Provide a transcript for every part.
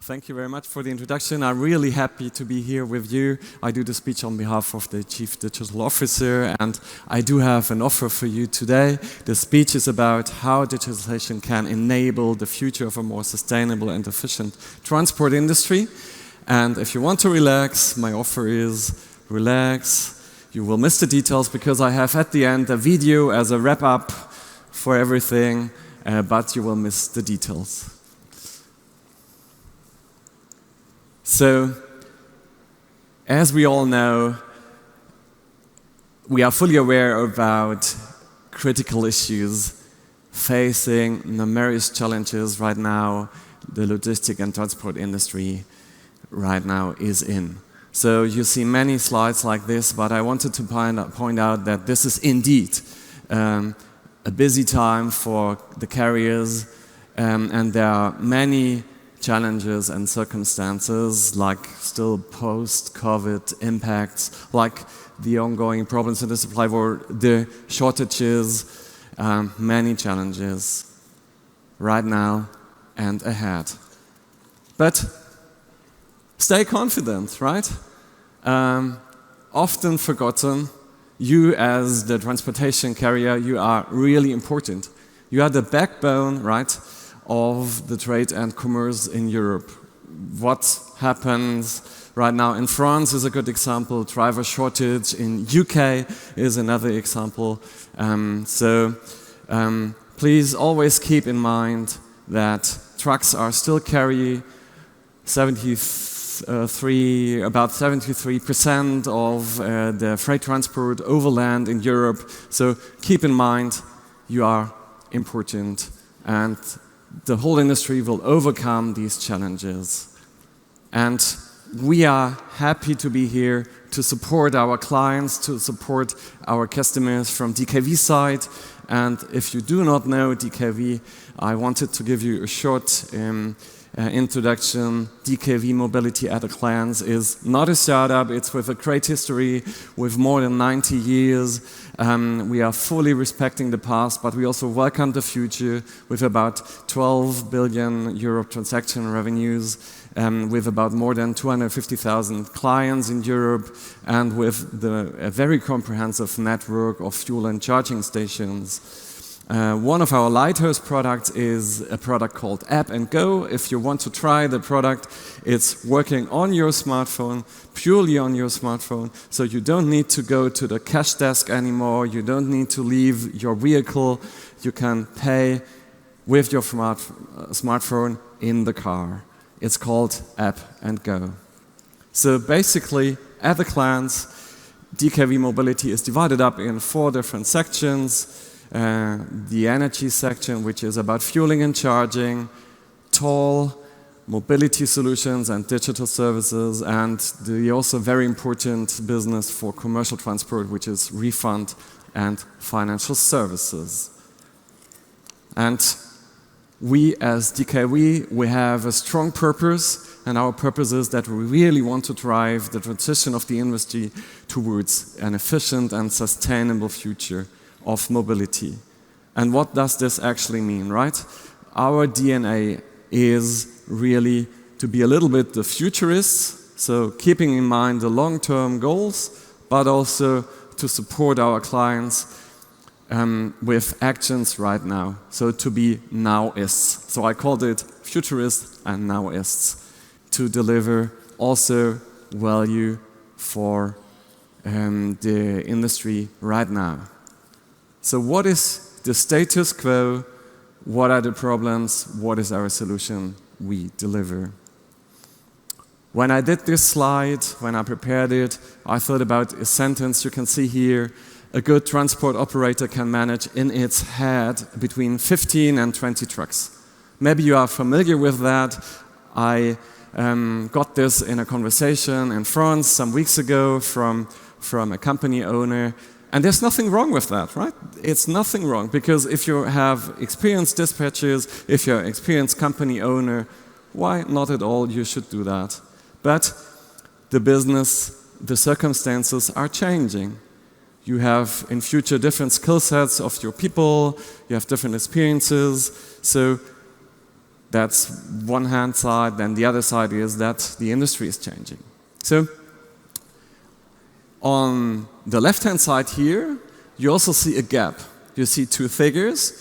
Thank you very much for the introduction. I'm really happy to be here with you. I do the speech on behalf of the Chief Digital Officer, and I do have an offer for you today. The speech is about how digitalization can enable the future of a more sustainable and efficient transport industry. And if you want to relax, my offer is relax. You will miss the details because I have at the end a video as a wrap-up for everything, but you will miss the details. So, as we all know, we are fully aware about critical issues facing numerous challenges right now the logistic and transport industry right now is in. So you see many slides like this, but I wanted to point out that this is indeed a busy time for the carriers, and there are many challenges and circumstances, like still post-COVID impacts, like the ongoing problems in the supply or the shortages, many challenges right now and ahead. But stay confident, right? Often forgotten, you as the transportation carrier, you are really important. You are the backbone, right, of the trade and commerce in Europe. What happens right now in France is a good example. Driver shortage in UK is another example. Please always keep in mind that trucks are still carry about 73% of the freight transport overland in Europe. So keep in mind you are important, and the whole industry will overcome these challenges. And we are happy to be here to support our clients, to support our customers from DKV side. And if you do not know DKV, I wanted to give you a short introduction. DKV Mobility at a glance is not a startup. It's with a great history, with more than 90 years. We are fully respecting the past, but we also welcome the future with about 12 billion euro transaction revenues, with about more than 250,000 clients in Europe, and with a very comprehensive network of fuel and charging stations. One of our lighthouse products is a product called App and Go. If you want to try the product, it's working on your smartphone, purely on your smartphone, so you don't need to go to the cash desk anymore, you don't need to leave your vehicle, you can pay with your smartphone in the car. It's called App and Go. So basically, at a glance, DKV Mobility is divided up in 4 different sections. The energy section, which is about fueling and charging, toll, mobility solutions and digital services, and the also very important business for commercial transport, which is refund and financial services. And we as DKV, we have a strong purpose, and our purpose is that we really want to drive the transition of the industry towards an efficient and sustainable future of mobility. And what does this actually mean, right? Our DNA is really to be a little bit the futurists, so keeping in mind the long-term goals, but also to support our clients with actions right now. So to be nowists. So I called it futurists and nowists, to deliver also value for the industry right now. So what is the status quo? What are the problems? What is our solution we deliver? When I did this slide, when I prepared it, I thought about a sentence you can see here. A good transport operator can manage in its head between 15 and 20 trucks. Maybe you are familiar with that. I got this in a conversation in France some weeks ago from a company owner. And there's nothing wrong with that, right? It's nothing wrong, because if you have experienced dispatchers, if you're an experienced company owner, why not at all? You should do that. But the business, the circumstances are changing. You have in future different skill sets of your people, you have different experiences, so That's one hand side, then the other side is that the industry is changing. So on the left-hand side here, you also see a gap. You see two figures,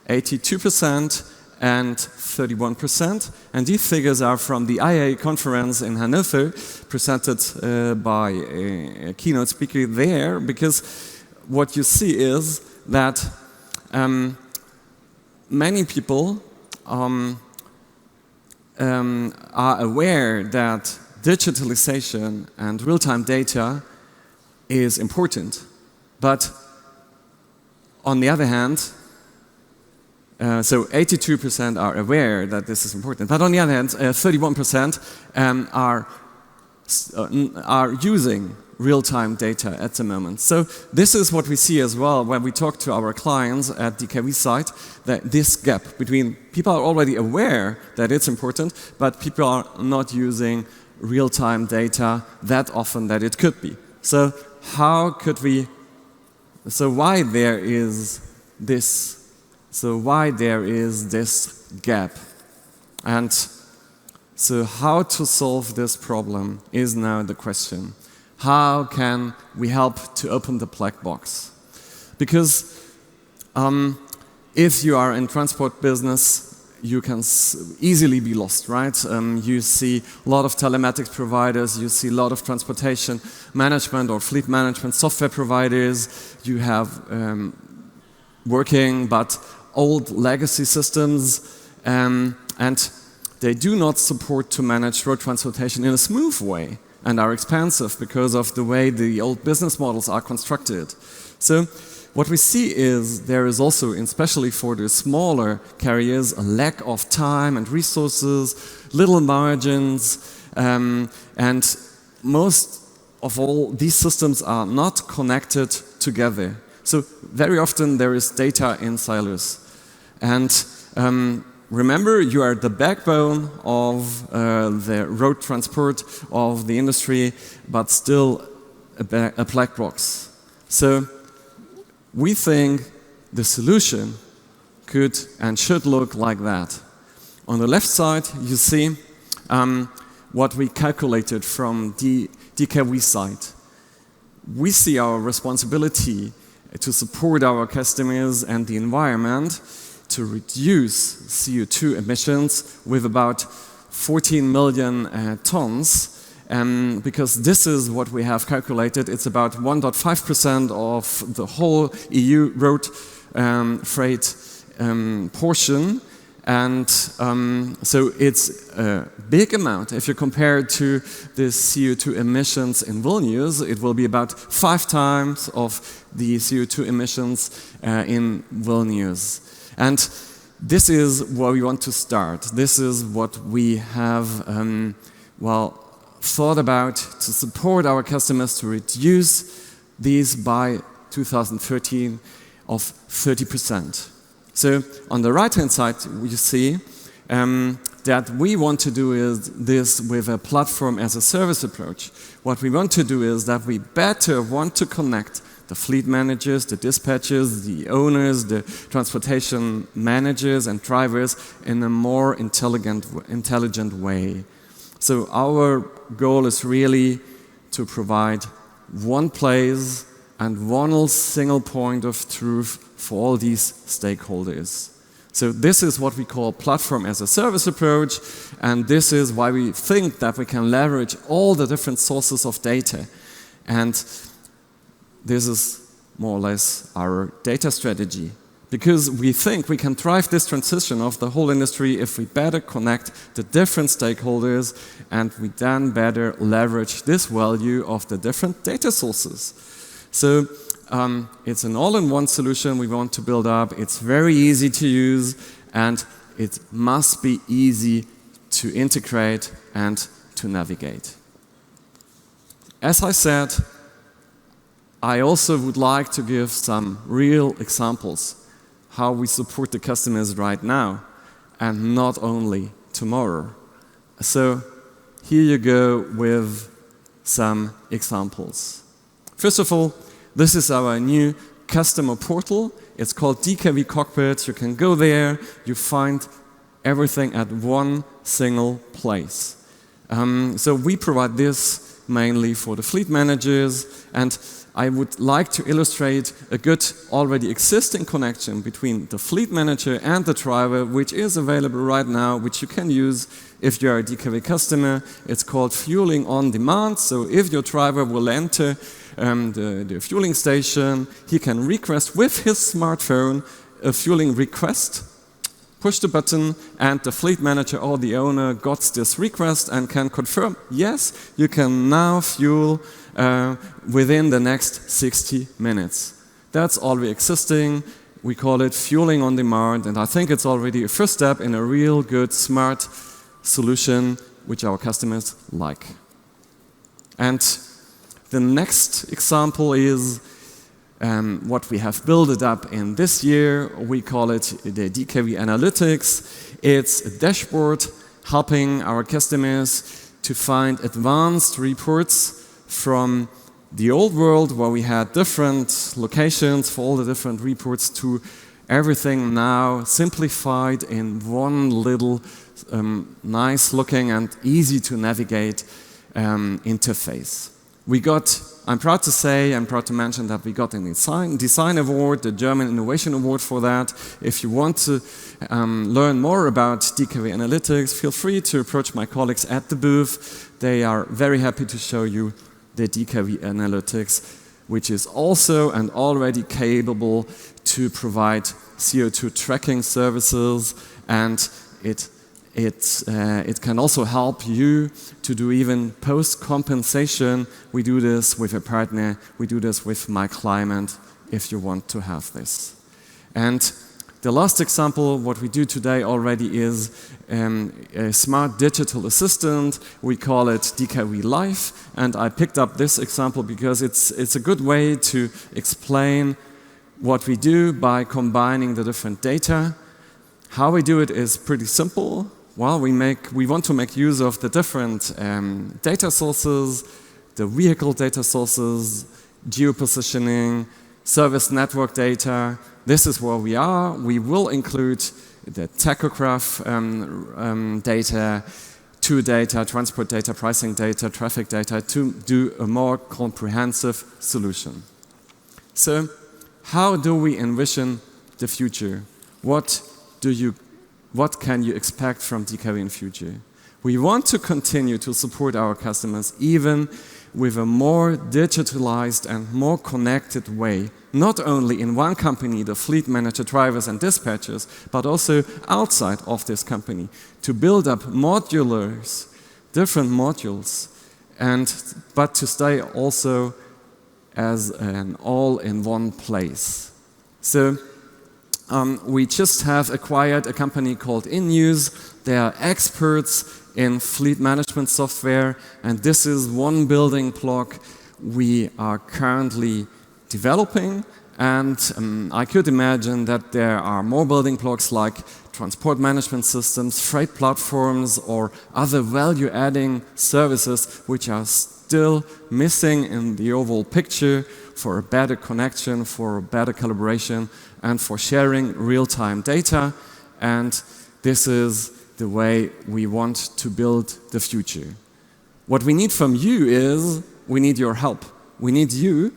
82% and 31%. And these figures are from the IA conference in Hanover, presented by a keynote speaker there, because what you see is that many people are aware that digitalization and real-time data is important. But on the other hand, so 82% are aware that this is important. But on the other hand, 31% are using real-time data at the moment. So this is what we see as well when we talk to our clients at DKV site, that this gap between people are already aware that it's important, but people are not using real-time data that often that it could be. So how could we, so why there is this gap? And so how to solve this problem is now the question. How can we help to open the black box? Because if you are in transport business, you can easily be lost, right? You see a lot of telematics providers, you see a lot of transportation management or fleet management software providers, you have working but old legacy systems, and they do not support to manage road transportation in a smooth way and are expensive because of the way the old business models are constructed. So what we see is there is also, especially for the smaller carriers, a lack of time and resources, little margins, and most of all, these systems are not connected together. So very often there is data in silos. And remember, you are the backbone of the road transport of the industry, but still a black box. So we think the solution could and should look like that. On the left side, you see what we calculated from the DKV side. We see our responsibility to support our customers and the environment to reduce CO2 emissions with about 14 million tons. Because this is what we have calculated. It's about 1.5% of the whole EU road freight portion. And so it's a big amount. If you compare it to the CO2 emissions in VILNIUS, it will be about 5 times of the CO2 emissions in VILNIUS. And this is where we want to start. This is what we have, thought about to support our customers to reduce these by 2013 of 30%. So on the right-hand side, you see that we want to do is this with a platform as a service approach. What we want to do is that we better want to connect the fleet managers, the dispatchers, the owners, the transportation managers and drivers in a more intelligent way. So our goal is really to provide one place and one single point of truth for all these stakeholders. So this is what we call platform as a service approach, and this is why we think that we can leverage all the different sources of data. And this is more or less our data strategy. Because we think we can drive this transition of the whole industry if we better connect the different stakeholders and we then better leverage this value of the different data sources. So it's an all-in-one solution we want to build up. It's very easy to use and it must be easy to integrate and to navigate. As I said, I also would like to give some real examples how we support the customers right now and not only tomorrow. So here you go with some examples. First of all, this is our new customer portal. It's called DKV Cockpit. You can go there, you find everything at one single place. So we provide this mainly for the fleet managers, and I would like to illustrate a good already existing connection between the fleet manager and the driver, which is available right now, which you can use if you're a DKV customer. It's called fueling on demand. So if your driver will enter the fueling station, he can request with his smartphone a fueling request, push the button, and the fleet manager or the owner got this request and can confirm, yes, you can now fuel within the next 60 minutes. That's already existing. We call it fueling on demand, and I think it's already a first step in a real good, smart solution which our customers like. And the next example is what we have built it up in this year. We call it the DKV Analytics. It's a dashboard helping our customers to find advanced reports from the old world, where we had different locations for all the different reports, to everything now simplified in one little nice looking and easy to navigate interface. I'm proud to mention that we got a design award, the German Innovation Award for that. If you want to learn more about DKV Analytics, feel free to approach my colleagues at the booth. They are very happy to show you the DKV Analytics, which is also and already capable to provide CO2 tracking services, and it can also help you to do even post-compensation. We do this with a partner. We do this with MyClimate if you want to have this. And the last example, what we do today already is a smart digital assistant. We call it DKV Life. And I picked up this example because it's a good way to explain what we do by combining the different data. How we do it is pretty simple. Well, we want to make use of the different data sources, the vehicle data sources, geopositioning, service network data. This is where we are. We will include the tachograph data, tour data, transport data, pricing data, traffic data to do a more comprehensive solution. So, how do we envision the future? What can you expect from DKV in future? We want to continue to support our customers even with a more digitalized and more connected way, not only in one company, the fleet manager, drivers and dispatchers, but also outside of this company, to build up different modules, but to stay also as an all-in-one place. So we just have acquired a company called VILNIUS. They are experts in fleet management software, and this is one building block we are currently developing. And I could imagine that there are more building blocks like transport management systems, freight platforms, or other value-adding services which are still missing in the overall picture for a better connection, for a better collaboration, and for sharing real-time data. And this is the way we want to build the future. What we need from you is, we need your help. We need you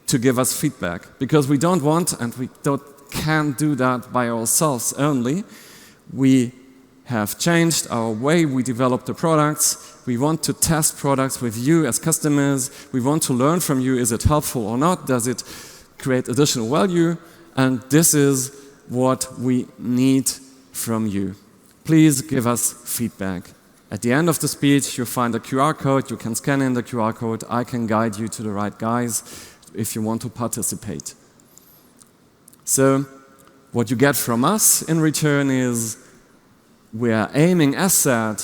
to give us feedback, because we don't want and we can't do that by ourselves only. We have changed our way we develop the products. We want to test products with you as customers. We want to learn from you, is it helpful or not? Does it create additional value? And this is what we need from you. Please give us feedback. At the end of the speech, you'll find a QR code. You can scan in the QR code. I can guide you to the right guys if you want to participate. So, what you get from us in return is we are aiming, as said,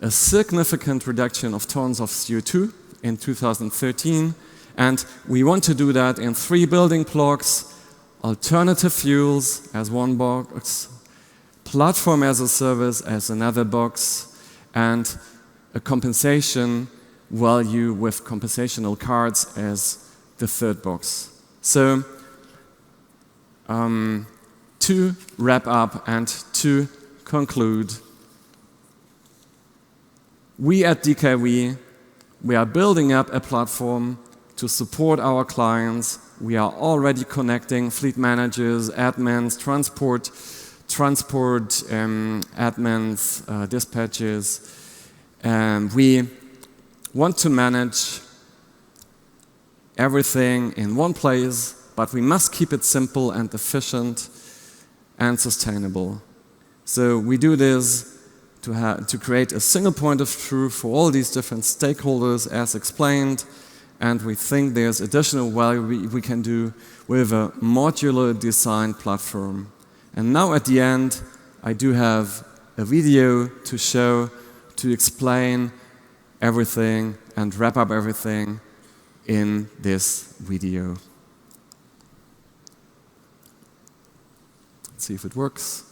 a significant reduction of tons of CO2 in 2013. And we want to do that in 3 building blocks: alternative fuels as one box, platform as a service as another box, and a compensation value with compensational cards as the third box. So, to wrap up and to conclude, we at DKV, we are building up a platform to support our clients. We are already connecting fleet managers, admins, transport admins, dispatchers. We want to manage everything in one place, but we must keep it simple and efficient and sustainable. So we do this to create a single point of truth for all these different stakeholders as explained, and we think there's additional value we can do with a modular design platform. And now at the end, I do have a video to show, to explain everything and wrap up everything in this video. Let's see if it works.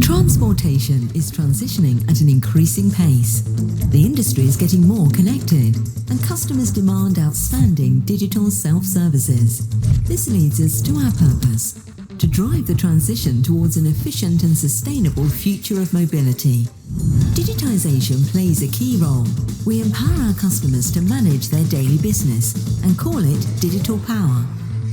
Transportation is transitioning at an increasing pace. The industry is getting more connected, and customers demand outstanding digital self-services. This leads us to our purpose: to drive the transition towards an efficient and sustainable future of mobility. Digitization plays a key role. We empower our customers to manage their daily business and call it digital power,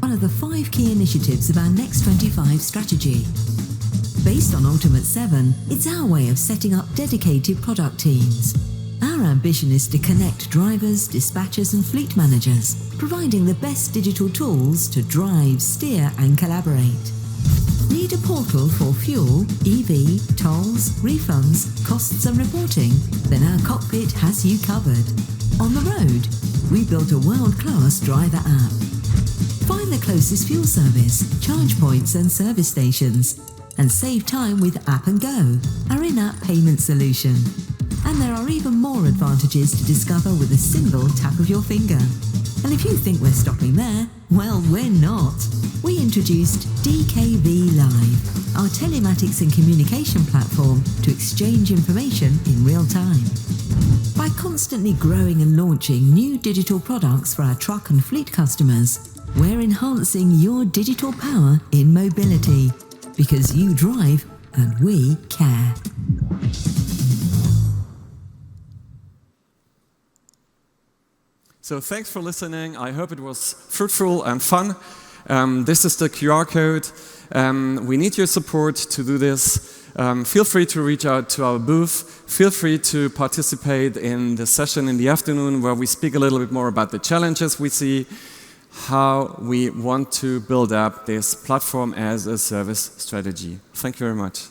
one of the 5 key initiatives of our Next 25 strategy. Based on Ultimate 7, it's our way of setting up dedicated product teams. Our ambition is to connect drivers, dispatchers and fleet managers, providing the best digital tools to drive, steer and collaborate. Need a portal for fuel, EV, tolls, refunds, costs and reporting? Then our cockpit has you covered. On the road, we built a world-class driver app. Find the closest fuel service, charge points and service stations, and save time with App & Go, our in-app payment solution. And there are even more advantages to discover with a single tap of your finger. And if you think we're stopping there, well, we're not. We introduced DKV Life, our telematics and communication platform to exchange information in real time. By constantly growing and launching new digital products for our truck and fleet customers, we're enhancing your digital power in mobility. Because you drive and we care. So thanks for listening. I hope it was fruitful and fun. This is the QR code. We need your support to do this. Feel free to reach out to our booth. Feel free to participate in the session in the afternoon where we speak a little bit more about the challenges we see, how we want to build up this platform as a service strategy. Thank you very much.